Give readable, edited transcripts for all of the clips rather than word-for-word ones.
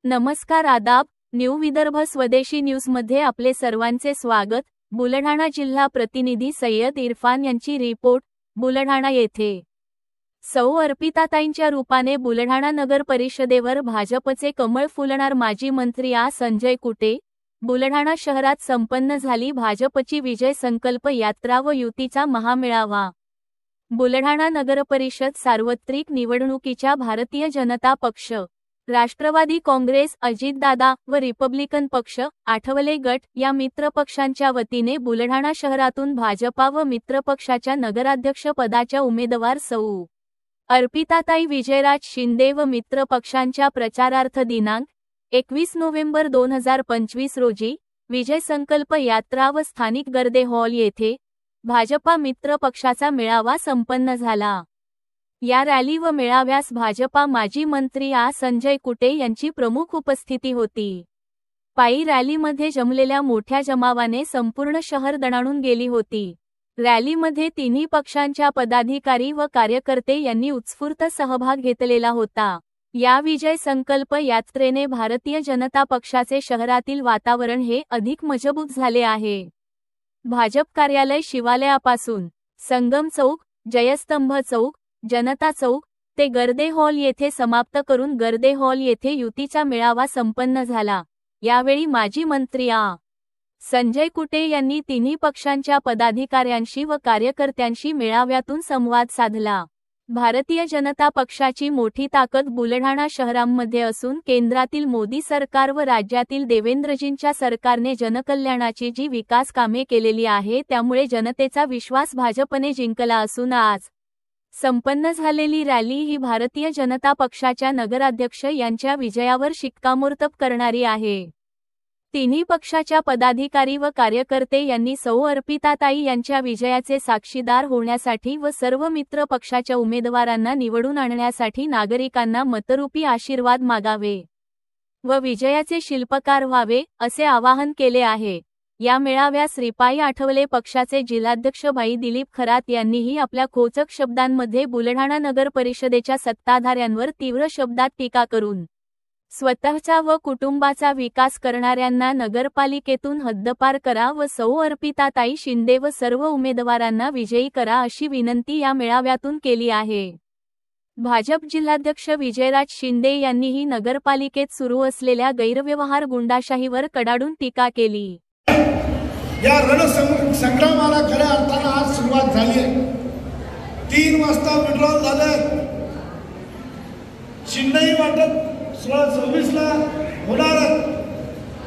नमस्कार आदाब, न्यू विदर्भ स्वदेशी न्यूजमध्ये आपले सर्वांचे स्वागत। बुलढाणा जिल्हा प्रतिनिधी सय्यद इरफान यांची रिपोर्ट। बुलढाणा येथे सौ अर्पिताताईंच्या रूपाने बुलढाणा नगर परिषदेवर भाजपचे कमळ फुलणार। माजी मंत्री संजय कुटे। बुलढाणा शहरात संपन्न झाली भाजपची विजय संकल्प यात्रा व युतीचा महामेळावा। बुलढाणा नगरपरिषद सार्वत्रिक निवडणुकीच्या भारतीय जनता पक्ष, राष्ट्रवादी काँग्रेस, अजितदादा व रिपब्लिकन पक्ष, आठवले गट या मित्रपक्षांच्या वतीने बुलढाणा शहरातून भाजपा व मित्रपक्षाच्या नगराध्यक्ष पदाच्या उमेदवार सौ अर्पिताताई विजयराज शिंदे व मित्रपक्षांच्या प्रचारार्थ दिनांक 21 नोव्हेंबर 2025 रोजी विजय संकल्प यात्रा व स्थानिक गर्दे हॉल येथे भाजपा मित्र पक्षाचा मेळावा संपन्न झाला। या रॅली व मेळाव्यास भाजपा माजी मंत्री संजय कुटे यांची प्रमुख उपस्थिती होती। पायी रॅलीमध्ये जमलेल्या मोठ्या जमावाने संपूर्ण शहर दणाणून गेली होती। रॅलीमध्ये तिन्ही पक्षांच्या पदाधिकारी व कार्यकर्ते यांनी उत्स्फूर्त सहभाग घेतलेला होता। या विजय संकल्प यात्रेने भारतीय जनता पक्षाचे शहरातील वातावरण हे अधिक मजबूत झाले आहे। भाजप कार्यालय शिवालयापासून संगम चौक, जयस्तंभ चौक, जनता चौक ते गर्दे हॉल येथे समाप्त करून गर्दे हॉल येथे युतीचा मेळावा संपन्न झाला। यावेळी माजी मंत्री संजय कुटे यांनी तिन्ही पक्षांच्या पदाधिकाऱ्यांशी व कार्यकर्त्यांशी मेळाव्यातून संवाद साधला। भारतीय जनता पक्षाची मोठी ताकद बुलढाणा शहरांमध्ये असून केंद्रातील मोदी सरकार व राज्यातील देवेंद्रजींच्या सरकारने जनकल्याणाची जी विकास कामे केलेली आहे त्यामुळे जनतेचा विश्वास भाजपने जिंकला असून आज संपन्न झालेली रॅली ही भारतीय जनता पक्षाच्या नगराध्यक्ष यांच्या विजयावर शिक्कामोर्तब करणारी आहे। तिन्ही पक्षाच्या पदाधिकारी व कार्यकर्ते यांनी सौ अर्पिताताई यांच्या विजयाचे साक्षीदार होण्यासाठी व सर्व मित्र पक्षाच्या उमेदवारांना निवडून आणण्यासाठी नागरिकांना मतरूपी आशीर्वाद मागावे व विजयाचे शिल्पकार व्हावे असे आवाहन केले आहे। या मेळाव्यास रिपाई आठवले पक्षाचे जिल्हाध्यक्ष भाई दिलीप खरात यांनीही आपल्या खोचक शब्दांमध्ये बुलढाणा नगर परिषदेच्या सत्ताधाऱ्यांवर तीव्र शब्दात टीका करून स्वतःचा व कुटुंबाचा विकास करणाऱ्यांना नगरपालिकेतून हद्दपार करा व सौ अर्पिताताई शिंदे व सर्व उमेदवारांना विजयी करा अशी विनंती या मेळाव्यातून केली आहे। भाजप जिल्हाध्यक्ष विजयराज शिंदे यांनीही नगरपालिकेत सुरू असलेल्या गैरव्यवहार गुंडाशाहीवर कडाडून टीका केली। या रणसंग्रामाला खऱ्या अर्थाने आज सुरुवात झाली आहे। 3 वाजता विड्रॉल झाले। शिंदेही वाटत 16-26 ला होणार,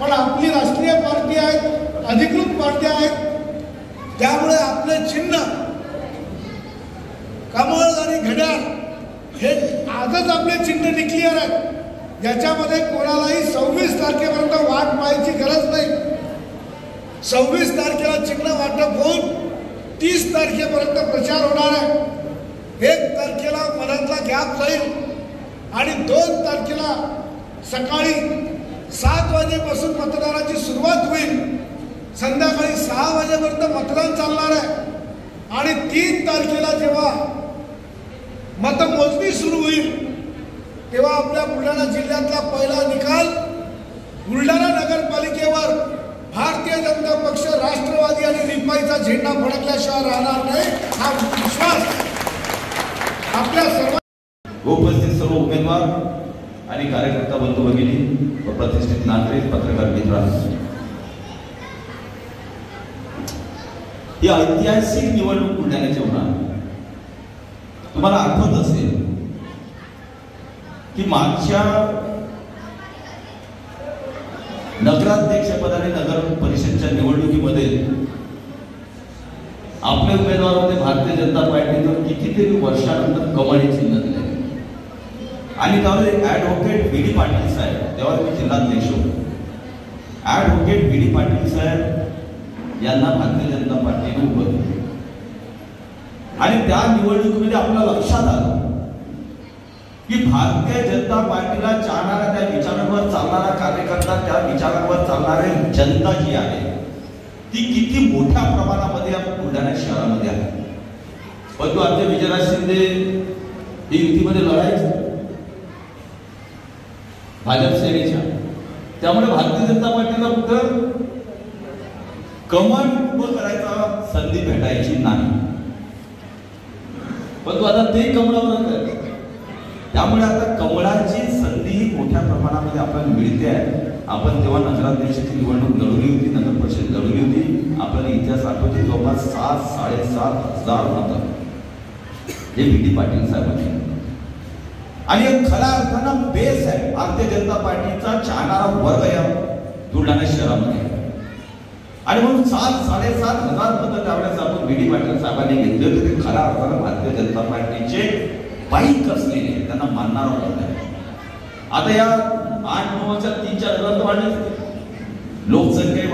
पण आपली राष्ट्रीय पार्टी आहे, अधिकृत पार्टी आहे, त्यामुळे आपले चिन्ह कमळ आणि घड्याळ हे आजच आपले चिन्ह डिक्लेअर आहे। याच्यामध्ये कोणालाही 26 तारखेपर्यंत वाट पाहायची गरज नाही। 26 तारखेला चिन्ह वाटप होऊन 30 तारखेपर्यंत प्रचार होणार आहे। 1 तारखेला मनातला गॅप जाईल आणि 2 तारखेला सकाळी 7 वाजेपासून मतदानाची सुरुवात होईल। संध्याकाळी 6 वाजेपर्यंत मतदान चालणार आहे आणि 3 तारखेला जेव्हा मतमोजणी सुरू होईल तेव्हा आपल्या बुलढाणा जिल्ह्यातला पहिला निकाल बुलढाणा नगरपालिकेवर भारतीय जनता पक्ष, राष्ट्रवादी आणि रिपाईचा झेंडा फडकल्याशिवाय राहणार नाही हा विश्वास आपल्या सर्व उपस्थित सर्व उमेदवार आणि कार्यकर्ता बंधू भगिनी व प्रतिष्ठित नागरिक पत्रकार मित्रांनो, ही ऐतिहासिक निवडणूक बुलढाण्याची होणार। तुम्हाला आठवत असेल की मागच्या नगराध्यक्षपदाने नगर परिषदच्या निवडणुकीमध्ये आपले उमेदवार होते भारतीय जनता पार्टीतून कितीतरी वर्षानंतर कमळी चिन्ह दिले आणि त्यावेळी ॲडव्होकेट बी डी पाटील साहेब, तेव्हा मी जिल्हाध्यक्ष होतो, ॲडव्होकेट बी डी पाटील साहेब यांना भारतीय जनता पार्टीने उभं केलं आणि त्या निवडणुकीमध्ये आपल्या लक्षात आलं की भारतीय जनता पार्टीला चालणारा, त्या विचारांवर चालणारा कार्यकर्ता, त्या विचारांवर चालणारी जनता जी आहे ती किती मोठ्या प्रमाणामध्ये बुलढाणा शहरामध्ये आहे। परंतु आमचे विजयराज शिंदे ही युतीमध्ये लढायचे, भाजप सेनेच्या. त्यामुळे भारतीय जनता पार्टीला कुठं कमळ उभं करायचा संधी भेटायची नाही. परंतु आता ते कमळावर आहे. त्यामुळे आता कमळाची संधी मोठ्या प्रमाणामध्ये आपल्याला मिळते आहे. आपण तेव्हा नगराध्यक्षाची निवडणूक लढवली होती, नगर परिषद लढवली होती. आपल्याला इतिहास आठवते जवळपास 7,000-7,500 मतं जे बी पाटील साहेबांनी. आणि खऱ्या अर्थानं बेस आहे भारतीय जनता पार्टीचा चाहणारा वर्ग या बुलढाणा शहरामध्ये. आणि म्हणून 7,000-7,500 मतं त्यावेळेस आपण बी पाटील साहेबांनी घेतले होते. ते खऱ्या अर्थानं भारतीय जनता पार्टीचे बाईक असलेले त्यांना मानणारा वर्ग आहे. आता या 8-9 3-4 ग्रंथ वाढले लोकसंख्या